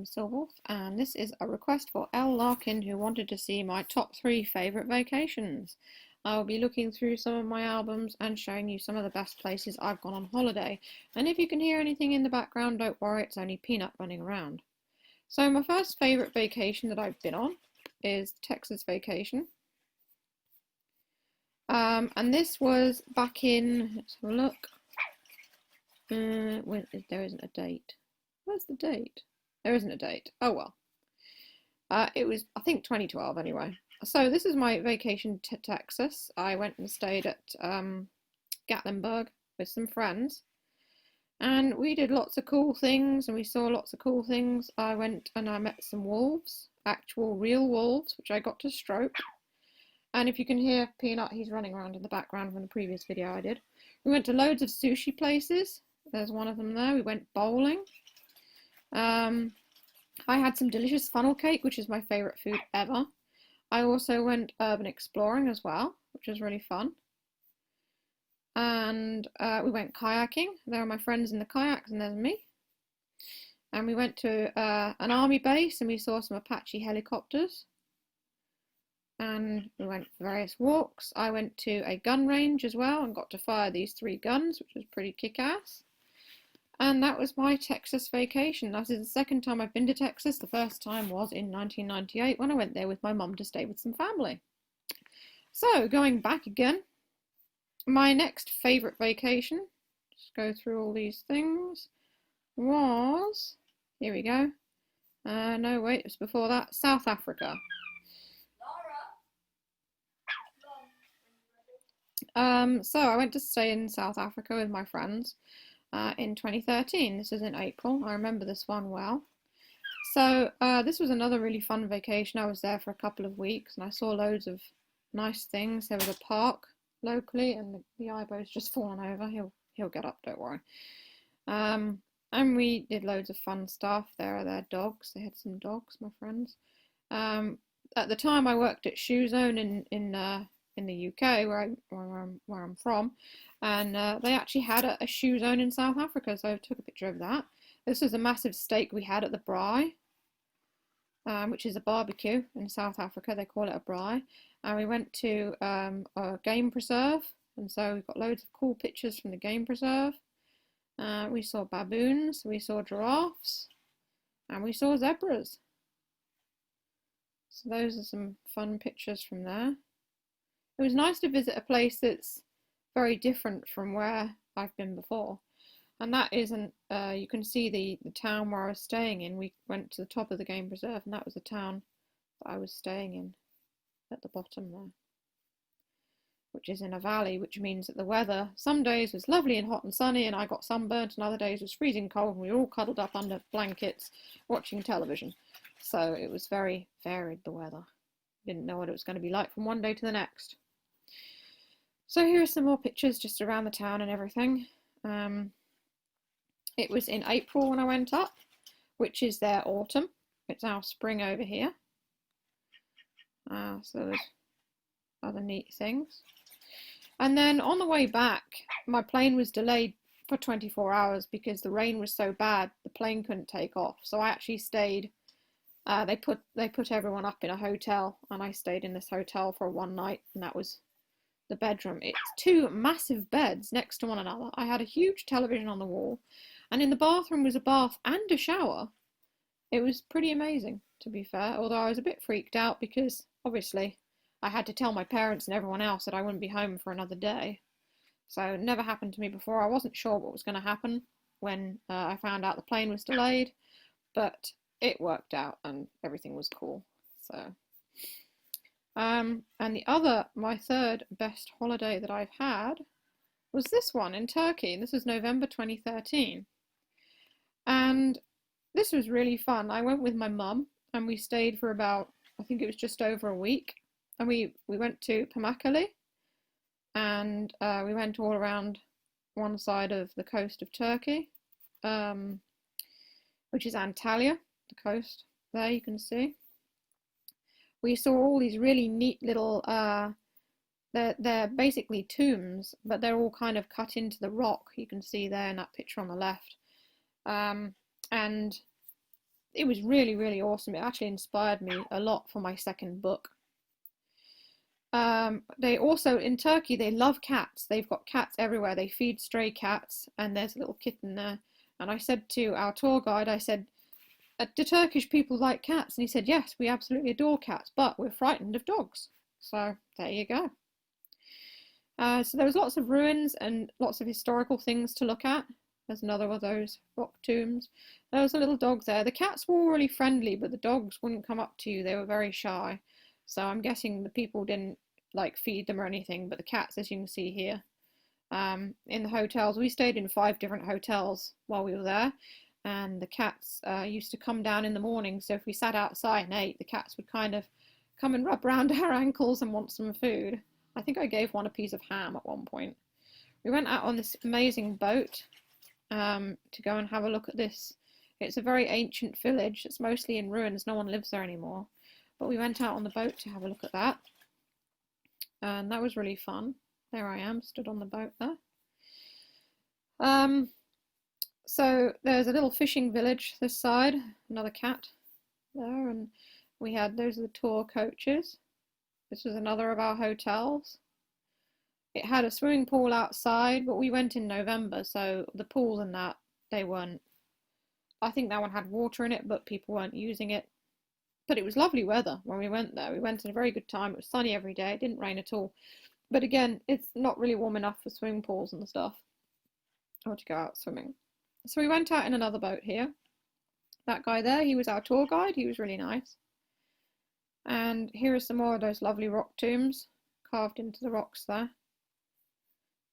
I'm Silwolf, and this is a request for L. Larkin, who wanted to see my top 3 favourite vacations. I will be looking through some of my albums and showing you some of the best places I've gone on holiday. And if you can hear anything in the background, don't worry, it's only Peanut running around. So my first favourite vacation that I've been on is Texas Vacation. And this was back in, let's have a look, there isn't a date. Where's the date? There isn't a date. Oh well. It was, I think, 2012 anyway. So this is my vacation to Texas. I went and stayed at Gatlinburg with some friends. And we did lots of cool things and we saw lots of cool things. I went and I met some wolves, actual real wolves, which I got to stroke. And if you can hear Peanut, he's running around in the background from the previous video I did. We went to loads of sushi places. There's one of them there. We went bowling. I had some delicious funnel cake, which is my favourite food ever. I also went urban exploring as well, which was really fun. And we went kayaking. There are my friends in the kayaks and there's me. And we went to an army base and we saw some Apache helicopters. And we went for various walks. I went to a gun range as well and got to fire these 3 guns, which was pretty kick-ass. And that was my Texas vacation. That is the second time I've been to Texas. The first time was in 1998 when I went there with my mum to stay with some family. So, going back again, my next favourite vacation, just go through all these things, was, here we go, no wait, it was before that, South Africa. So I went to stay in South Africa with my friends. In 2013. This is in April. I remember this one well. So this was another really fun vacation. I was there for a couple of weeks and I saw loads of nice things. There was a park locally and the Ibo's just fallen over. He'll get up, don't worry. And we did loads of fun stuff. There are their dogs. They had some dogs, my friends. At the time I worked at Shoe Zone in the UK, where I'm from, and they actually had a shoe zone in South Africa, so I took a picture of that. This was a massive steak we had at the braai, which is a barbecue in South Africa. They call it a braai. And we went to a game preserve, and so we've got loads of cool pictures from the game preserve. We saw baboons, we saw giraffes, and we saw zebras. So those are some fun pictures from there. It was nice to visit a place that's very different from where I've been before. And that isn't, you can see the town where I was staying in. We went to the top of the game preserve and that was the town that I was staying in at the bottom there, which is in a valley, which means that the weather some days was lovely and hot and sunny and I got sunburnt, and other days was freezing cold and we were all cuddled up under blankets watching television. So it was very varied, the weather. Didn't know what it was going to be like from one day to the next. So here are some more pictures just around the town and everything. It was in April when I went up, which is their autumn. It's our spring over here. So there's other neat things. And then on the way back, my plane was delayed for 24 hours because the rain was so bad, the plane couldn't take off. So I actually stayed, they put everyone up in a hotel, and I stayed in this hotel for one night, and that was the bedroom. It's 2 massive beds next to one another. I had a huge television on the wall, and in the bathroom was a bath and a shower. It was pretty amazing, to be fair, although I was a bit freaked out because obviously I had to tell my parents and everyone else that I wouldn't be home for another day. So it never happened to me before. I wasn't sure what was going to happen when I found out the plane was delayed, but it worked out and everything was cool. So and my third best holiday that I've had was this one in Turkey. This was November 2013. And this was really fun. I went with my mum and we stayed for about, I think it was just over a week. And we went to Pamukkale and we went all around one side of the coast of Turkey, which is Antalya, the coast there you can see. We saw all these really neat little, they're basically tombs, but they're all kind of cut into the rock. You can see there in that picture on the left. And it was really, really awesome. It actually inspired me a lot for my second book. They also, in Turkey, they love cats. They've got cats everywhere. They feed stray cats, and there's a little kitten there. And I said to our tour guide, I said, do Turkish people like cats? And he said, yes, we absolutely adore cats, but we're frightened of dogs. So there you go. So there was lots of ruins and lots of historical things to look at. There's another of those rock tombs. There was a little dog there. The cats were all really friendly, but the dogs wouldn't come up to you. They were very shy. So I'm guessing the people didn't like feed them or anything, but the cats, as you can see here, in the hotels, we stayed in 5 different hotels while we were there, and the cats used to come down in the morning. So if we sat outside and ate, the cats would kind of come and rub around our ankles and want some food. I think I gave one a piece of ham at one point. We went out on this amazing boat to go and have a look at this. It's a very ancient village. It's mostly in ruins. No one lives there anymore. But we went out on the boat to have a look at that. And that was really fun. There I am, stood on the boat there. So there's a little fishing village this side, another cat there, and we had, those are the tour coaches. This was another of our hotels. It had a swimming pool outside, but we went in November, so the pools and that, they weren't, I think that one had water in it, but people weren't using it. But it was lovely weather when we went there. We went at a very good time. It was sunny every day. It didn't rain at all. But again, it's not really warm enough for swimming pools and stuff, or to go out swimming. So we went out in another boat here. That guy there, he was our tour guide. He was really nice. And here are some more of those lovely rock tombs carved into the rocks there.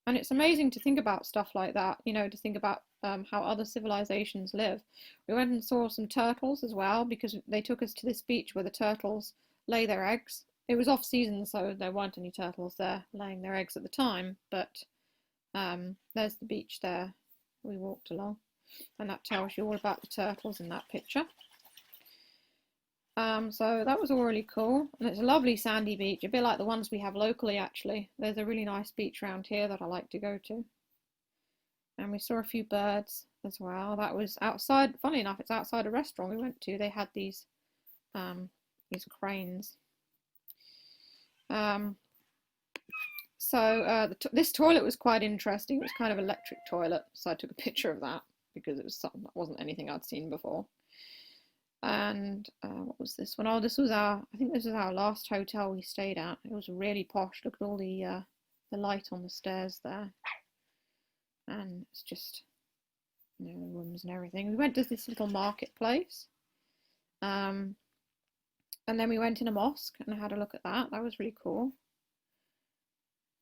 And it's amazing to think about stuff like that, you know, to think about how other civilizations live. We went and saw some turtles as well, because they took us to this beach where the turtles lay their eggs. It was off season, so there weren't any turtles there laying their eggs at the time, but there's the beach there we walked along, and that tells you all about the turtles in that picture. So that was all really cool, and it's a lovely sandy beach, a bit like the ones we have locally actually. There's a really nice beach around here that I like to go to. And we saw a few birds as well. That was outside, funny enough, it's outside a restaurant we went to. They had these cranes. This toilet was quite interesting. It was kind of an electric toilet, so I took a picture of that because it was something that wasn't anything I'd seen before. And what was this one? Oh, this was I think this was our last hotel we stayed at. It was really posh. Look at all the light on the stairs there. And it's just, you know, the rooms and everything. We went to this little marketplace. And then we went in a mosque and had a look at that. That was really cool.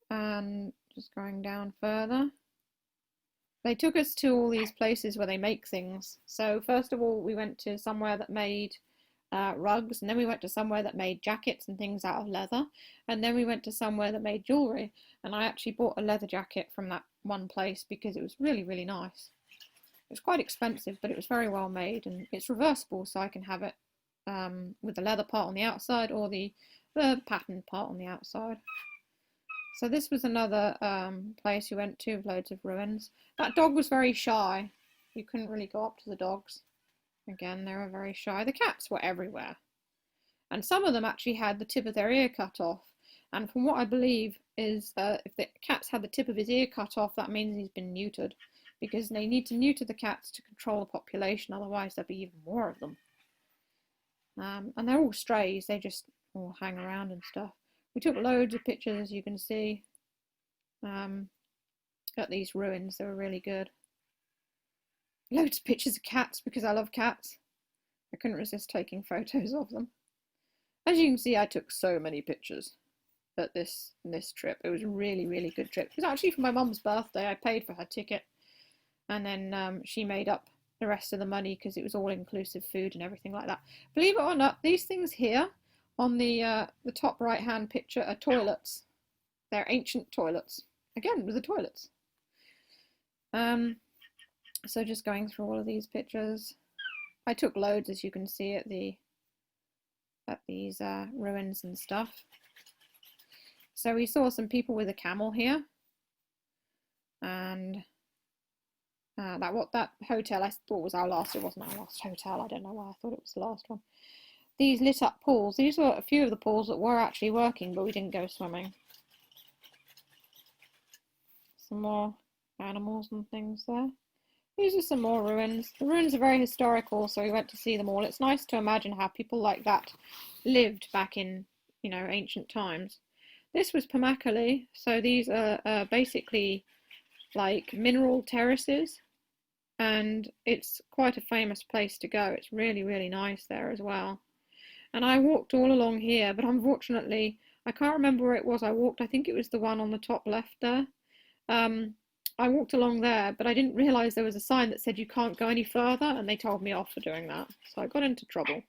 And just going down further, they took us to all these places where they make things. So first of all, we went to somewhere that made rugs, and then we went to somewhere that made jackets and things out of leather, and then we went to somewhere that made jewellery. And I actually bought a leather jacket from that one place because it was really, really nice. It was quite expensive, but it was very well made, and it's reversible, so I can have it with the leather part on the outside or the patterned part on the outside. So this was another place we went to with loads of ruins. That dog was very shy. You couldn't really go up to the dogs. Again, they were very shy. The cats were everywhere. And some of them actually had the tip of their ear cut off. And from what I believe is if the cat's had the tip of his ear cut off, that means he's been neutered. Because they need to neuter the cats to control the population, otherwise there'll be even more of them. And they're all strays, they just all hang around and stuff. We took loads of pictures, as you can see, at these ruins. They were really good. Loads of pictures of cats because I love cats. I couldn't resist taking photos of them. As you can see, I took so many pictures at this trip. It was a really, really good trip. It was actually for my mum's birthday. I paid for her ticket, and then she made up the rest of the money because it was all inclusive food and everything like that. Believe it or not, these things here on the top right hand picture are toilets. They're ancient toilets. Again, with the toilets. So just going through all of these pictures. I took loads, as you can see, at these ruins and stuff. So we saw some people with a camel here. And That hotel I thought was our last. It wasn't our last hotel. I don't know why I thought it was the last one. These lit up pools. These were a few of the pools that were actually working, but we didn't go swimming. Some more animals and things there. These are some more ruins. The ruins are very historical, so we went to see them all. It's nice to imagine how people like that lived back in, ancient times. This was Pamukkale, so these are basically like mineral terraces, and it's quite a famous place to go. It's really, really nice there as well. And I walked all along here, but unfortunately, I can't remember where it was I walked. I think it was the one on the top left there. I walked along there, but I didn't realise there was a sign that said you can't go any further, and they told me off for doing that. So I got into trouble.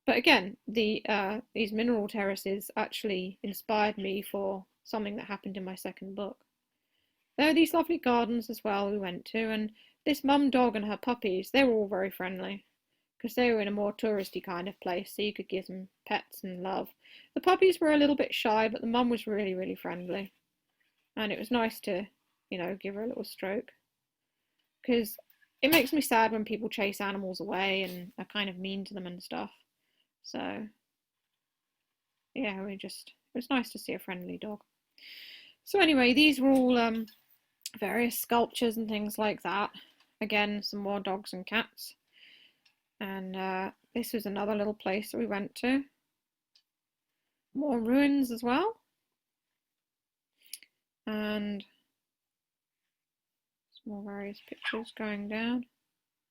But again, these mineral terraces actually inspired me for something that happened in my second book. There are these lovely gardens as well we went to, and this mum dog and her puppies, they were all very friendly, because they were in a more touristy kind of place, so you could give them pets and love. The puppies were a little bit shy, but the mum was really, really friendly. And it was nice to, give her a little stroke. Because it makes me sad when people chase animals away and are kind of mean to them and stuff. So, yeah, it was nice to see a friendly dog. So anyway, these were all various sculptures and things like that. Again, some more dogs and cats. And this was another little place that we went to. More ruins as well. And some more various pictures going down.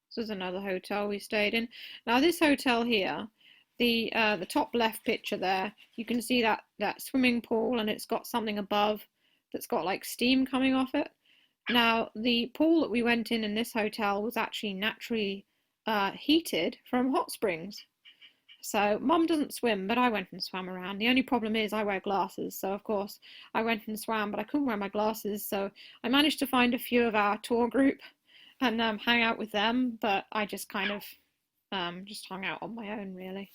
This is another hotel we stayed in. Now this hotel here, the top left picture there, you can see that swimming pool, and it's got something above that's got like steam coming off it. Now the pool that we went in this hotel was actually naturally heated from hot springs. So Mum doesn't swim, but I went and swam around. The only problem is I wear glasses, so of course I went and swam, but I couldn't wear my glasses, so I managed to find a few of our tour group and hang out with them, but I just kind of just hung out on my own really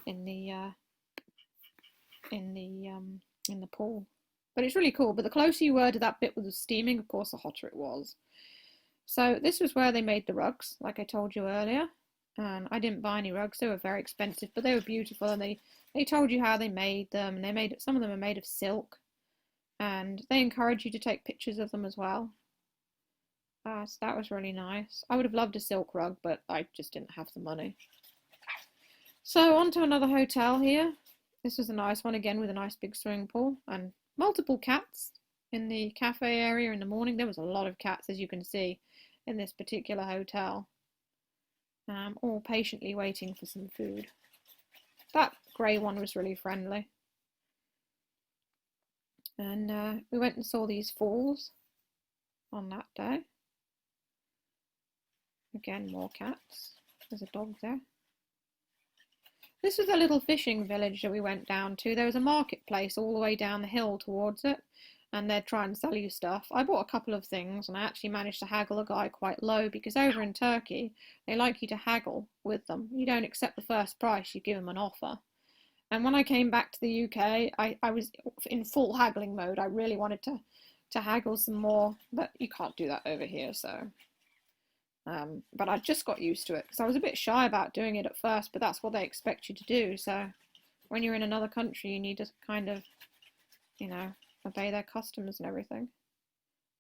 in the pool. But it's really cool. But the closer you were to that bit with the steaming, of course, the hotter it was. So this was where they made the rugs, like I told you earlier. And I didn't buy any rugs. They were very expensive, but they were beautiful. And they told you how they made them. And some of them are made of silk. And they encourage you to take pictures of them as well. So that was really nice. I would have loved a silk rug, but I just didn't have the money. So on to another hotel here. This was a nice one again with a nice big swimming pool and multiple cats in the cafe area in the morning. There was a lot of cats, as you can see, in this particular hotel. All patiently waiting for some food. That grey one was really friendly. And we went and saw these falls on that day. Again, more cats. There's a dog there. This was a little fishing village that we went down to. There was a marketplace all the way down the hill towards it, and they'd try and sell you stuff. I bought a couple of things, and I actually managed to haggle a guy quite low, because over in Turkey, they like you to haggle with them. You don't accept the first price, you give them an offer. And when I came back to the UK, I was in full haggling mode. I really wanted to haggle some more, but you can't do that over here, so... but I just got used to it, because I was a bit shy about doing it at first, but that's what they expect you to do. So when you're in another country, you need to kind of, obey their customs and everything.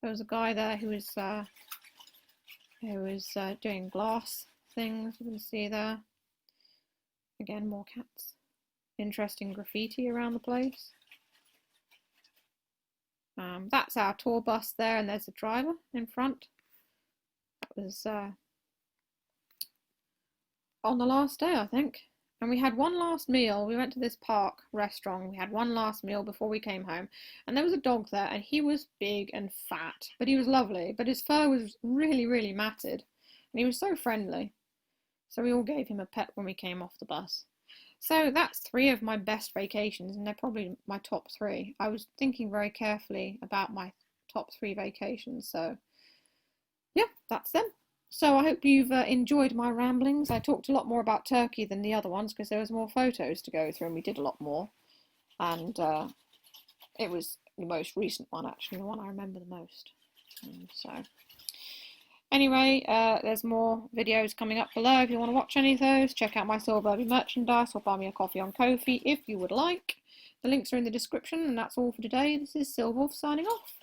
There was a guy there who was doing glass things. You can see there. Again, more cats. Interesting graffiti around the place. That's our tour bus there, and there's the driver in front. That was on the last day, I think. And we had one last meal. We went to this park restaurant. We had one last meal before we came home. And there was a dog there, and he was big and fat, but he was lovely. But his fur was really, really matted. And he was so friendly. So we all gave him a pet when we came off the bus. So that's 3 of my best vacations, and they're probably my top 3. I was thinking very carefully about my top 3 vacations. So yeah, that's them. So I hope you've enjoyed my ramblings. I talked a lot more about Turkey than the other ones because there was more photos to go through, and we did a lot more. And it was the most recent one, actually, the one I remember the most. So Anyway, there's more videos coming up below if you want to watch any of those. Check out my Silverberby merchandise or buy me a coffee on Ko-fi if you would like. The links are in the description, and that's all for today. This is Silverwolf signing off.